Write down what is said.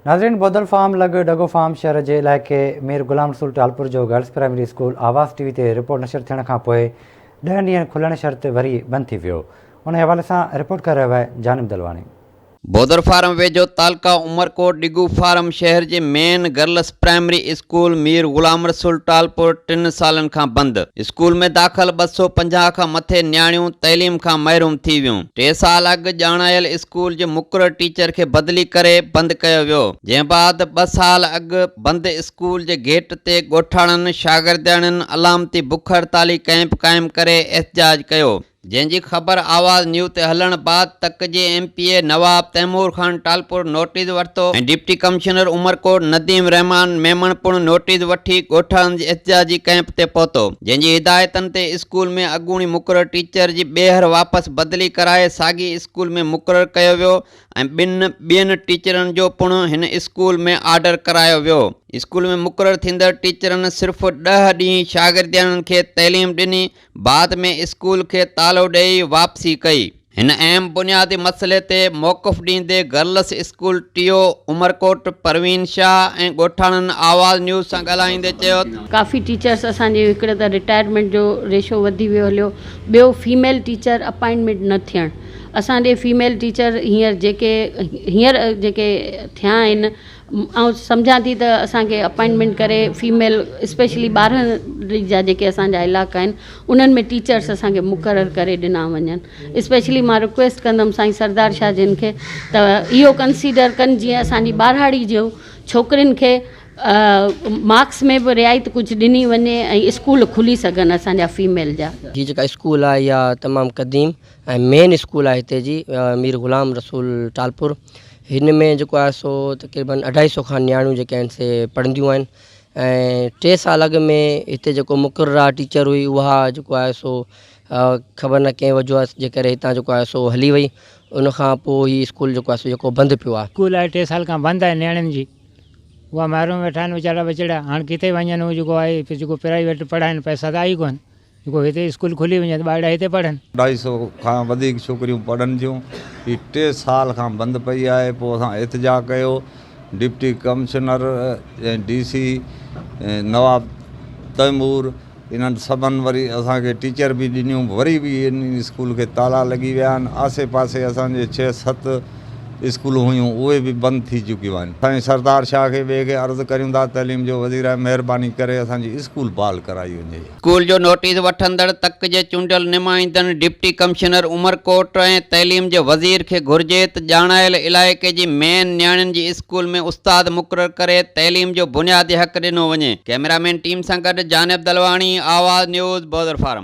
नाज़रीन, बोदल फार्म लॻ डगो फार्म शहर जे इलाइक़े मीर गुलाम रसूल टालपुर जो गर्ल्स प्राइमरी स्कूल आवाज़ टीवी ते रिपोर्ट नशर थियण खां पोइ 10 ॾींहं खुलण शर्त वरी बंदि थी वियो। उन हवाले सां रिपोर्ट करे रहियो आहे जानिब दलवानी। बोदर फार्म वेझो तालका उमरकोट डिगू फार्म शहर जे main girls primary school Mir Ghulam Rasool Talpur 3 सालन खां बंद। स्कूल में दाख़िल 250 खां मथे न्याणियूं तइलीम खां महरूम थी वियूं। 3 साल अॻु ॼाणायल स्कूल जे मुक़रर टीचर खे बदली करे बंद कयो वियो, जंहिं बाद 2 साल अॻु बंद स्कूल जे गेट ते ॻोठाणनि शागिर्दनि अलामती बुख हड़ताली कैंप क़ाइम करे एहतजाज कयो, जंहिंजी ख़बर आवाज़ न्यूज़ ते हलण बाद तक जे MPA नवाब तैमूर खान टालपुर नोटिस वरितो ऐं डिप्टी कमिश्नर उमरकोट नदीम रहमान मेमणपुर नोटिस वठी ॻोठाणनि जे एहतजाजी कैंप ते पहुतो, जंहिंजी हिदायतनि ते स्कूल में अॻूणी मुक़रर टीचर जी ॿीहर वापसि बदिली कराए साॻी स्कूल में मुक़रर कयो वियो ऐं ॿियनि टीचरनि जो पिणु हिन स्कूल में ऑर्डर करायो वियो। स्कूल में मुक़रर थींदड़ टीचरनि सिर्फ़ु 10 ॾींहं शागिर्दनि खे तइलीम ॾिनी, बाद में स्कूल खे तालो ॾेई वापसी कई। हिन अहम बुनियादी मसइले ते मौक़िफ़ ॾींदे girls school TO Umarkot Parveen Shah ऐं ॻोठाणनि आवाज़ न्यूज़ सां ॻाल्हाईंदे चयो, काफ़ी टीचर्स असांजे हिकिड़े त रिटायरमेंट जो रेशो वधी वियो हलियो, ॿियो फीमेल टीचर अपॉइंटमेंट न थियणु। असांजे फीमेल टीचर हींअर जेके थिया आहिनि, ऐं सम्झां थी त असांखे अपॉइंटमेंट करे फीमेल स्पेशली 12 जा जेके असांजा इलाइक़ा आहिनि उन्हनि में टीचर्स असांखे मुक़ररु करे ॾिना वञनि। स्पेशली मां रिक्वेस्ट कंदमि साईं सरदार शाह जिन खे त इहो कंसीडर कनि जीअं असांजी ॿारहाड़ी जो छोकिरियुनि खे मार्क्स में बि रियायत कुझु ॾिनी वञे ऐं स्कूल खुली सघनि असांजा फीमेल जा। हीअ जेका स्कूल आहे इहा तमामु क़दीम ऐं मेन स्कूल आहे हिते जी मीर गुलाम रसूल टालपुर। हिन में जेको आहे सो तक़रीबन 250 खां न्याणियूं जेके आहिनि से पढ़ंदियूं आहिनि ऐं 3 साल अॻु में हिते जेको मुक़ररु आहे टीचर हुई उहा जेको आहे सो ख़बर न कंहिं वजह जे करे हितां जेको आहे सो हली वई। उनखां पोइ हीअ स्कूल जेको आहे सो जेको बंदि पियो आहे। स्कूल आहे 3 साल खां बंदि आहे नियाणियुनि जी, उहा माण्हू वेठा आहिनि वीचारा बचड़ा, हाणे किथे वञनि। उहो जेको आहे जेको प्राइवेट पढ़ाइनि पैसा त आई कोन, जेको हिते स्कूल खुली वञे त ॿार हिते पढ़नि। 250 खां वधीक छोकिरियूं पढ़नि थियूं। हीअ 3 साल खां बंदि पई आहे। पोइ असां एहतजाज कयो, डिप्टी कमिश्नर ऐं DC नवाब तैमूर इन्हनि सभिनि वरी असांखे टीचर बि ॾिनियूं, वरी बि इन स्कूल खे ताला लॻी विया आहिनि। आसे पासे असांजे 6-7 स्कूल हुयूं, उहे बि बंदि थी चुकियूं आहिनि। साईं सरदार शाह खे ॿिए खे अर्ज़ु करियूं था तइलीम जो वज़ीर आहे, महिरबानी करे असांजी स्कूल बहाल कराई वञे। स्कूल जो नोटिस वठंदड़ तक जे चूंडियल नुमाइंदनि डिप्टी कमिश्नर उमरकोट ऐं तइलीम जे वज़ीर खे घुर्जे त ॼाणायल इलाइक़े जी मेन न्याणियुनि जी स्कूल में उस्ताद मुक़ररु करे तइलीम जो बुनियादी हक़ ॾिनो वञे। कैमरामैन टीम सां गॾु जानिब दलवानी, आवाज़ न्यूज़, बोदर फार्म।